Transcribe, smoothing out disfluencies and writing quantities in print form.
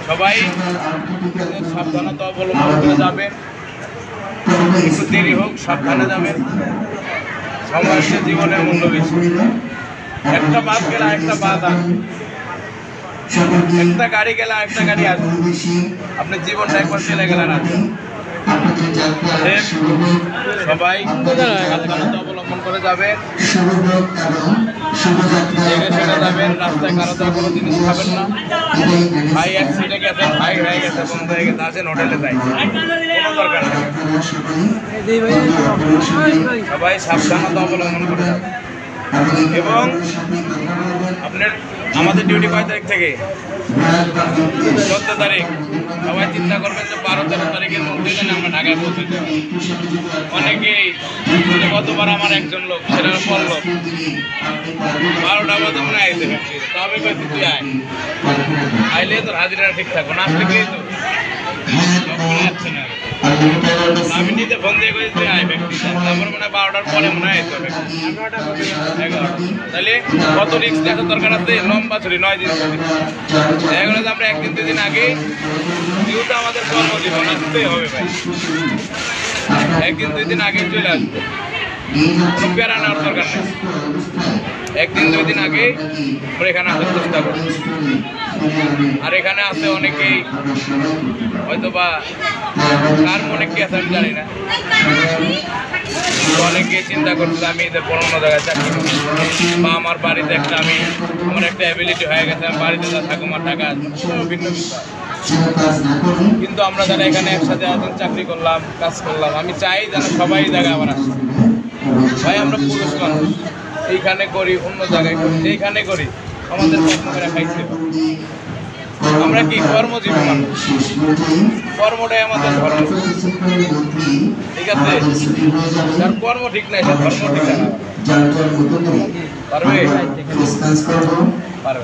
সবাই সাবধানতা অবলম্বন করে যাবেন, একটু দেরি হোক সাবধানে যাবেন। সময় হচ্ছে জীবনের মূল্য বেশি। একটা বাস গেলে একটা বাস আসবে, একটা গাড়ি গেলে একটা গাড়ি আসবে। আপনার জীবনটা একবার চলে গেলেন আসবে। সবাই সাবধানতা অবলম্বন করে যাবেন, জেগে সেরে যাবেন। রাস্তায় কারো কোনো জিনিস খাবেন না। ভাই অ্যাক্সিডেন্টে গেছেন, ভাই হয়ে গেছে, বন্ধ হয়ে গেছে, আসেন হোটেলে যাই, কোনো দরকার নেই। সবাই সাবধানতা অবলম্বন করে যাবেন। এবং আপনার আমাদের ডিউটি 5 তারিখ থেকে 14 তারিখ। সবাই চিন্তা করবেন যে 12-13 তারিখের মধ্যে যেন আমরা ঢাকায় পৌঁছে যাই। অনেকেই গতবার আমার একজন লোক সেটা পড়লো 12টা বাজে মনে আইসে ফ্যাক্টরি, তো আমি কইছি তুই আইলে তোর হাজিরা ঠিক থাকবো, না আসলে কি তো আসছে না। আমি নিজে ফোন দিয়ে কইছি তুই আয় ফ্যাক্টরি, তারপর মনে হয় 12টার পরে মনে হয় আইসে ফ্যাক্টরি 11। তাহলে কত রিস্ক দেখার দরকার আছে? লম্বা ছুটি 9 দিন ছুটি। দেখা গেলো যে আমরা 1 দিন 2 দিন আগে যেহেতু আমাদের কর্মজীবন আসতেই হবে ভাই, 1 দিন 2 দিন আগে চলে আসবে, কোনো প্যারা নেওয়ার দরকার নেই। 1 দিন 2 দিন আগে আমরা এখানে আসার চেষ্টা করি। আর এখানে আছে অনেকেই হয়তো বা কার মনে কি আছে আমি জানি না, অনেকে চিন্তা করছে আমি এদের অন্য জায়গায় চাকরি করি, বা আমার বাড়িতে আমার একটা অ্যাবিলিটি হয়ে গেছে, আমি বাড়িতে যা থাকুক আমার টাকা আসবে, ভিন্ন বিষয়। কিন্তু আমরা যারা এখানে একসাথে আছেন, চাকরি করলাম, কাজ করলাম, আমি চাই যেন সবাই জায়গায় আবার আসে। ভাই আমরা পুরুষ মানুষ, এইখানে করি, অন্য জায়গায় করি, যেইখানে করি আমাদের কর্মীরা খাইতে। আমরা কি কর্মজীবী মানুষ, কর্মটাই আমাদের ধর্ম, ঠিক আছে? যার কর্ম ঠিক নাই সে ধর্ম ঠিক না। পারবে?